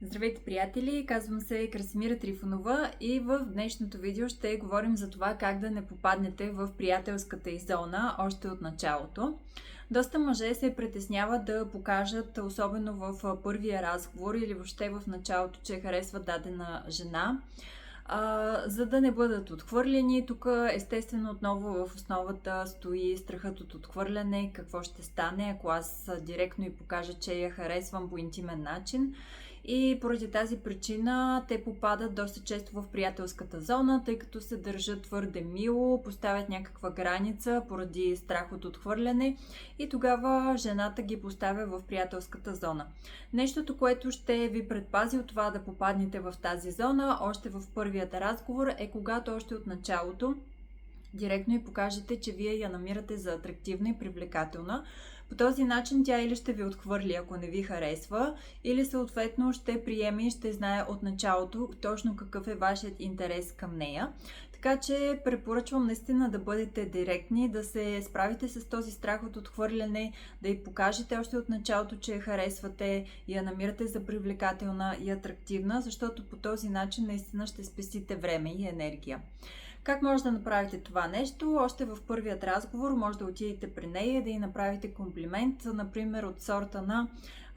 Здравейте, приятели! Казвам се Красимира Трифонова и в днешното видео ще говорим за това как да не попаднете в приятелската й зона още от началото. Доста мъже се притесняват да покажат, особено в първия разговор или въобще в началото, че харесват дадена жена, за да не бъдат отхвърлени. Тук естествено отново в основата стои страхът от отхвърляне, какво ще стане, ако аз директно и покажа, че я харесвам по интимен начин. И поради тази причина те попадат доста често в приятелската зона, тъй като се държат твърде мило, поставят някаква граница поради страх от отхвърляне и тогава жената ги поставя в приятелската зона. Нещото, което ще ви предпази от това да попаднете в тази зона още в първият разговор е когато още от началото директно и покажете, че вие я намирате за атрактивна и привлекателна. По този начин тя или ще ви отхвърли, ако не ви харесва, или съответно ще приеме и ще знае от началото точно какъв е вашият интерес към нея. Така че препоръчвам наистина да бъдете директни, да се справите с този страх от отхвърляне, да й покажете още от началото, че я харесвате, я намирате за привлекателна и атрактивна, защото по този начин наистина ще спестите време и енергия. Как може да направите това нещо? Още в първият разговор може да отидете при нея и да й направите комплимент, например от сорта на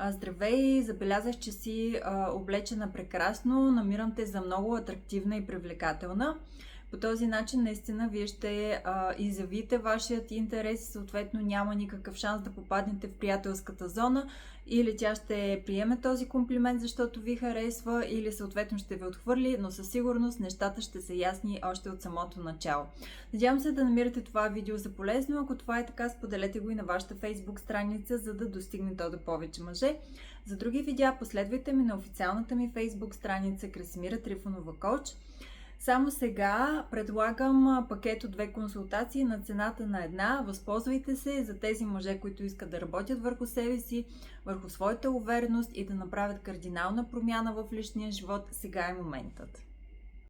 "Здравей, забелязах, че си облечена прекрасно, намирам те за много атрактивна и привлекателна". По този начин наистина вие ще изявите вашият интерес и съответно няма никакъв шанс да попаднете в приятелската зона, или тя ще приеме този комплимент, защото ви харесва, или съответно ще ви отхвърли, но със сигурност нещата ще са ясни още от самото начало. Надявам се да намирате това видео за полезно. Ако това е така, споделете го и на вашата Facebook страница, за да достигне то до повече мъже. За други видеа последвайте ме на официалната ми Facebook страница Красимира Трифонова Коуч. Само сега предлагам пакет от 2 консултации на цената на една. Възползвайте се за тези мъже, които искат да работят върху себе си, върху своята увереност и да направят кардинална промяна в личния живот. Сега е моментът.